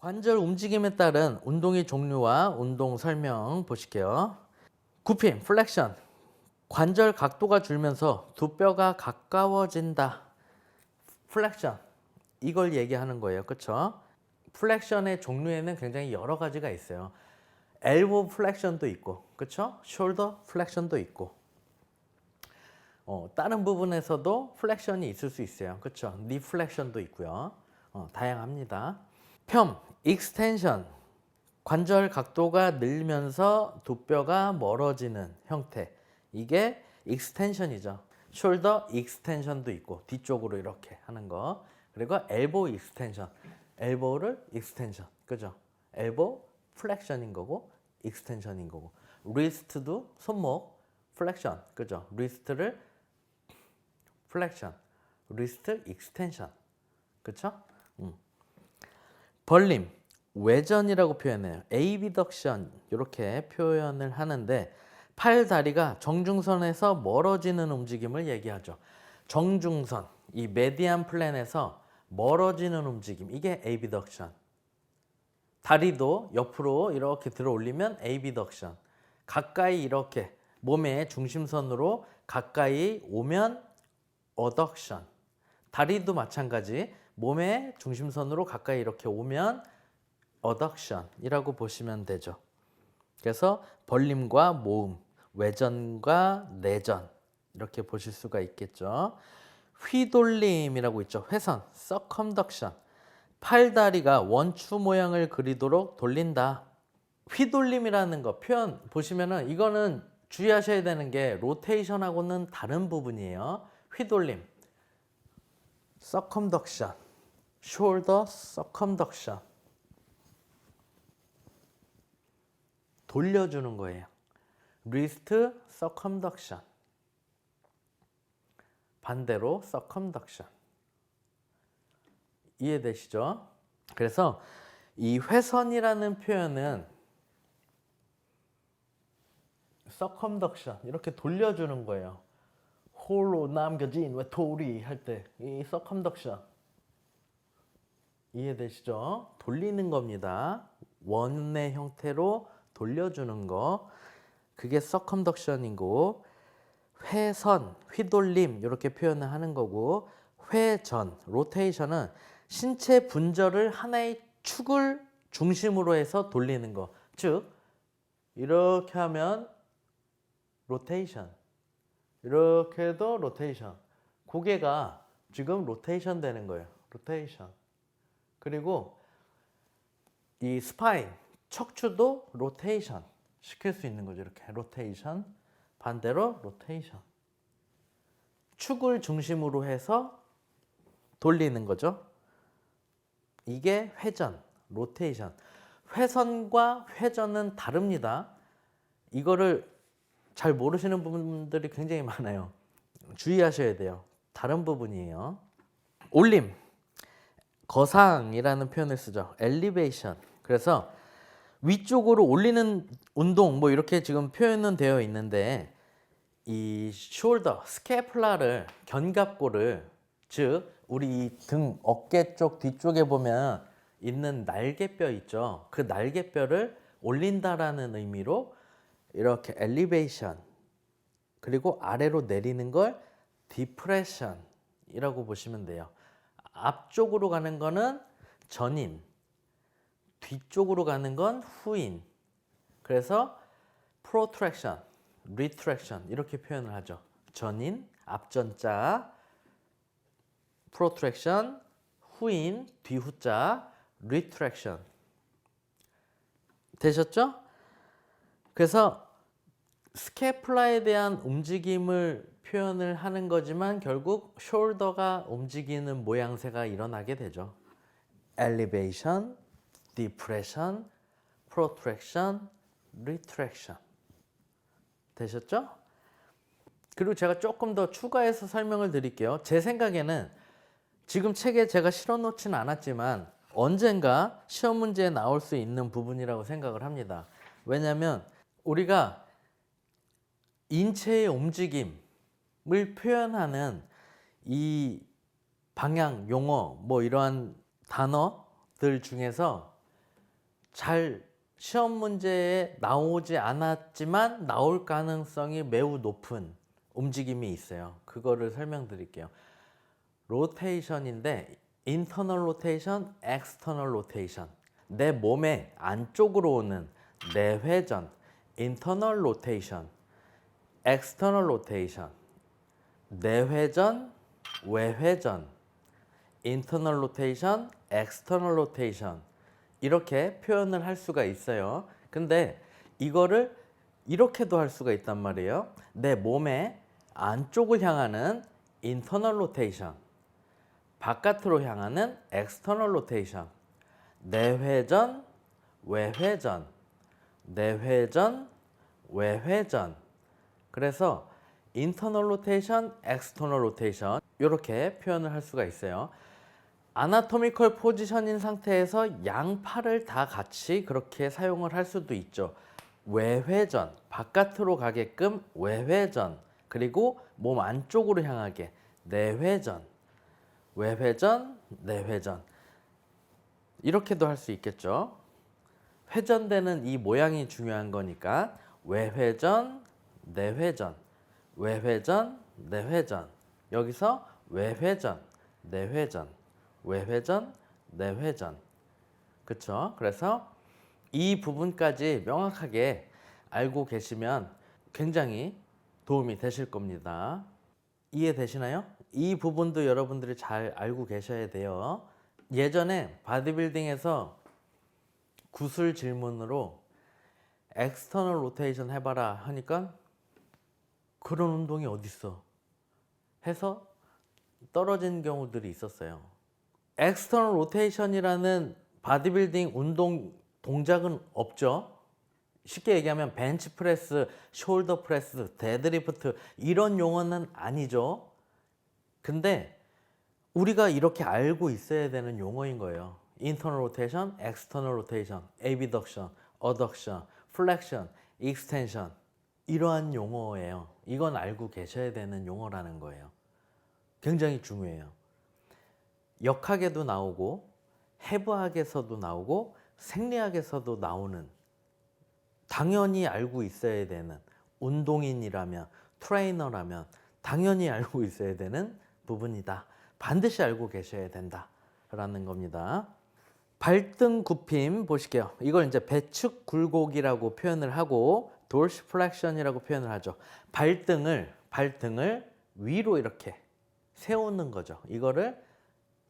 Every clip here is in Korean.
관절 움직임에 따른 운동의 종류와 운동 설명 보실게요. 굽힘, 플렉션. 관절 각도가 줄면서 두 뼈가 가까워진다. 플렉션. 이걸 얘기하는 거예요. 그렇죠? 플렉션의 종류에는 굉장히 여러 가지가 있어요. 엘보 플렉션도 있고, 그렇죠? 숄더 플렉션도 있고. 다른 부분에서도 플렉션이 있을 수 있어요. 그렇죠? 니 플렉션도 있고요. 다양합니다. 폄, 익스텐션. 관절 각도가 늘면서 두 뼈가 멀어지는 형태. 이게 익스텐션이죠. 숄더 익스텐션도 있고 뒤쪽으로 이렇게 하는 거. 그리고 엘보 익스텐션. 엘보를 익스텐션. 그죠? 엘보 플렉션인 거고 익스텐션인 거고. 리스트도 손목 플렉션. 그죠? 리스트를 플렉션. 리스트 익스텐션. 그쵸? 벌림, 외전이라고 표현해요. 에이비덕션 이렇게 표현을 하는데 팔, 다리가 정중선에서 멀어지는 움직임을 얘기하죠. 정중선, 이 메디안 플랜에서 멀어지는 움직임, 이게 에이비덕션. 다리도 옆으로 이렇게 들어 올리면 에이비덕션. 가까이 이렇게 몸의 중심선으로 가까이 오면 어덕션. 다리도 마찬가지. 몸의 중심선으로 가까이 이렇게 오면 어덕션이라고 보시면 되죠. 그래서 벌림과 모음, 외전과 내전 이렇게 보실 수가 있겠죠. 휘돌림이라고 있죠. 회선, 서컴덕션. 팔다리가 원추 모양을 그리도록 돌린다. 휘돌림이라는 거 표현 보시면은 이거는 주의하셔야 되는 게 로테이션하고는 다른 부분이에요. 휘돌림, 서컴덕션, 숄더 서컴덕션. 돌려주는 거예요. 리스트 서컴덕션. 반대로 서컴덕션. 이해되시죠? 그래서 이 회선이라는 표현은 서컴덕션 이렇게 돌려주는 거예요. 홀로 남겨진 외톨이 할 때 이 서컴덕션 이해되시죠? 돌리는 겁니다. 원의 형태로 돌려주는 거 그게 서컴덕션이고 회선, 휘돌림 이렇게 표현을 하는 거고 회전, 로테이션은 신체 분절을 하나의 축을 중심으로 해서 돌리는 거. 즉 이렇게 하면 로테이션, 이렇게 해도 로테이션. 고개가 지금 로테이션 되는 거예요. 로테이션. 그리고 이 스파인, 척추도 로테이션 시킬 수 있는 거죠. 이렇게 로테이션, 반대로 로테이션. 축을 중심으로 해서 돌리는 거죠. 이게 회전, 로테이션. 회선과 회전은 다릅니다. 이거를 잘 모르시는 분들이 굉장히 많아요. 주의하셔야 돼요. 다른 부분이에요. 올림, 거상이라는 표현을 쓰죠. 엘리베이션. 그래서 위쪽으로 올리는 운동 뭐 이렇게 지금 표현은 되어 있는데 이 숄더, 스캐플라를 견갑골을 즉 우리 등 어깨 쪽 뒤쪽에 보면 있는 날개뼈 있죠. 그 날개뼈를 올린다라는 의미로 이렇게 엘리베이션 그리고 아래로 내리는 걸 디프레션이라고 보시면 돼요. 앞쪽으로 가는 거는 전인, 뒤쪽으로 가는 건 후인. 그래서 프로트랙션, 리트랙션 이렇게 표현을 하죠. 전인, 앞전자, 프로트랙션, 후인, 뒤후자, 리트랙션. 되셨죠? 그래서 스캐플라에 대한 움직임을 표현을 하는 거지만 결국 숄더가 움직이는 모양새가 일어나게 되죠. 엘리베이션, 디프레션, 프로트랙션, 리트랙션. 되셨죠? 그리고 제가 조금 더 추가해서 설명을 드릴게요. 제 생각에는 지금 책에 제가 실어 놓지는 않았지만 언젠가 시험 문제에 나올 수 있는 부분이라고 생각을 합니다. 왜냐하면 우리가 인체의 움직임을 표현하는 이 방향, 용어, 뭐 이러한 단어들 중에서 잘 시험 문제에 나오지 않았지만 나올 가능성이 매우 높은 움직임이 있어요. 그거를 설명드릴게요. 로테이션인데 인터널 로테이션, 엑스터널 로테이션. 내 몸의 안쪽으로 오는 내회전, 인터널 로테이션, 엑스터널 로테이션. 내회전, 외회전, 인터널 로테이션, 엑스터널 로테이션. 이렇게 표현을 할 수가 있어요. 근데 이거를 이렇게도 할 수가 있단 말이에요. 내 몸의 안쪽을 향하는 인터널 로테이션, 바깥으로 향하는 엑스터널 로테이션. 내회전, 외회전, 내회전, 외회전. 그래서 인터널 로테이션, 엑스터널 로테이션 이렇게 표현을 할 수가 있어요. 아나토미컬 포지션인 상태에서 양팔을 다 같이 그렇게 사용을 할 수도 있죠. 외회전, 바깥으로 가게끔 외회전, 그리고 몸 안쪽으로 향하게 내회전, 외회전, 내회전. 이렇게도 할 수 있겠죠. 회전되는 이 모양이 중요한 거니까 외회전, 내회전, 외회전, 내회전. 여기서 외회전, 내회전, 외회전, 내회전. 그쵸? 그래서 이 부분까지 명확하게 알고 계시면 굉장히 도움이 되실 겁니다. 이해되시나요? 이 부분도 여러분들이 잘 알고 계셔야 돼요. 예전에 바디빌딩에서 구술 질문으로 엑스터널 로테이션 해봐라 하니까 그런 운동이 어딨어 해서 떨어진 경우들이 있었어요. 엑스터널 로테이션이라는 바디빌딩 운동 동작은 없죠. 쉽게 얘기하면 벤치프레스, 숄더 프레스, 데드리프트 이런 용어는 아니죠. 근데 우리가 이렇게 알고 있어야 되는 용어인 거예요. 인터널 로테이션, 엑스터널 로테이션, 에비덕션, 어덕션, 플렉션, 익스텐션 이러한 용어예요. 이건 알고 계셔야 되는 용어라는 거예요. 굉장히 중요해요. 역학에도 나오고 해부학에서도 나오고 생리학에서도 나오는 당연히 알고 있어야 되는 운동인이라면 트레이너라면 당연히 알고 있어야 되는 부분이다. 반드시 알고 계셔야 된다 라는 겁니다. 발등 굽힘 보실게요. 이걸 이제 배축 굴곡이라고 표현을 하고 도르시플렉션이라고 표현을 하죠. 발등을 위로 이렇게 세우는 거죠. 이거를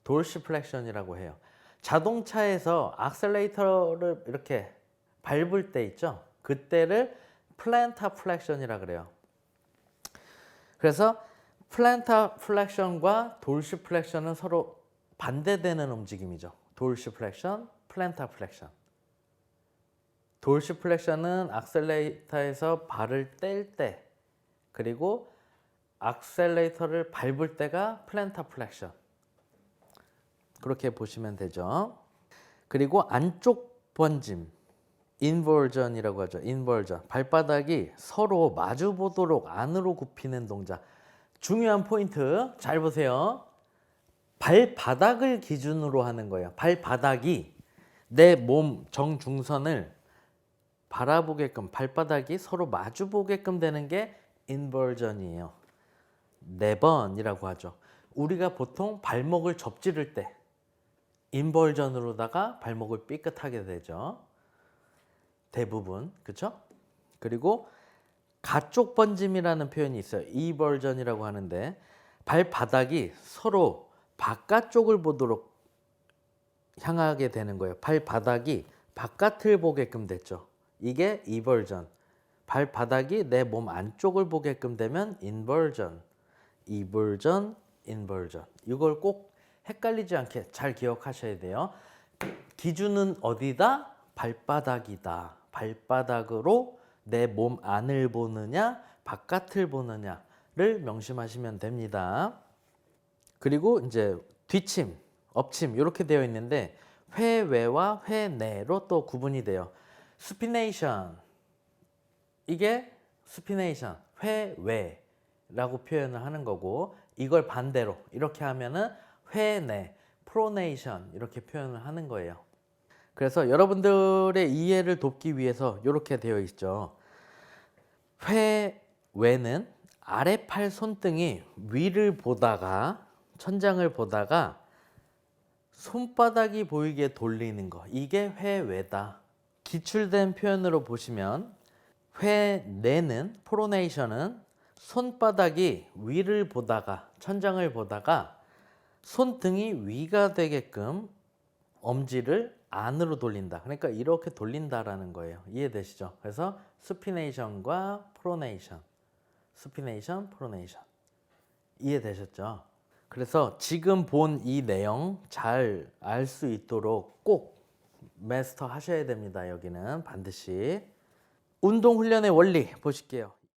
도르시플렉션이라고 해요. 자동차에서 악셀레이터를 이렇게 밟을 때 있죠. 그때를 플랜타 플렉션이라 그래요. 그래서 플랜타 플렉션과 도르시플렉션은 서로 반대되는 움직임이죠. 도르시플렉션, 플랜타 플렉션. 도르시플렉션은 악셀레이터에서 발을 뗄 때, 그리고 악셀레이터를 밟을 때가 플랜타 플렉션. 그렇게 보시면 되죠. 그리고 안쪽 번짐, 인버전이라고 하죠. 인버전. 발바닥이 서로 마주 보도록 안으로 굽히는 동작. 중요한 포인트 잘 보세요. 발바닥을 기준으로 하는 거예요. 발바닥이 내 몸 정중선을 바라보게끔, 발바닥이 서로 마주 보게끔 되는 게 인버전이에요. 4번이라고 하죠. 우리가 보통 발목을 접지를 때 인버전으로다가 발목을 삐끗하게 되죠. 대부분, 그렇죠? 그리고 가쪽 번짐이라는 표현이 있어요. 이버전이라고 하는데 발바닥이 서로 바깥쪽을 보도록 향하게 되는 거예요. 발바닥이 바깥을 보게끔 됐죠. 이게 이버전. 발바닥이 내 몸 안쪽을 보게끔 되면 인버전. 이버전, 인버전. 이걸 꼭 헷갈리지 않게 잘 기억하셔야 돼요. 기준은 어디다? 발바닥이다. 발바닥으로 내 몸 안을 보느냐, 바깥을 보느냐를 명심하시면 됩니다. 그리고 이제 뒷침, 엎침 이렇게 되어 있는데 회외와 회내로 또 구분이 돼요. 스피네이션, 이게 스피네이션, 회외라고 표현을 하는 거고, 이걸 반대로 이렇게 하면은 회내, 프로네이션 이렇게 표현을 하는 거예요. 그래서 여러분들의 이해를 돕기 위해서 이렇게 되어 있죠. 회외는 아래팔 손등이 위를 보다가 천장을 보다가 손바닥이 보이게 돌리는 거, 이게 회외다. 기출된 표현으로 보시면 회내는 프로네이션은 손바닥이 위를 보다가 천장을 보다가 손등이 위가 되게끔 엄지를 안으로 돌린다. 그러니까 이렇게 돌린다라는 거예요. 이해되시죠? 그래서 수피네이션과 프로네이션, 수피네이션, 프로네이션. 이해되셨죠? 그래서 지금 본 이 내용 잘 알 수 있도록 꼭 마스터 하셔야 됩니다. 여기는 반드시. 운동 훈련의 원리 보실게요.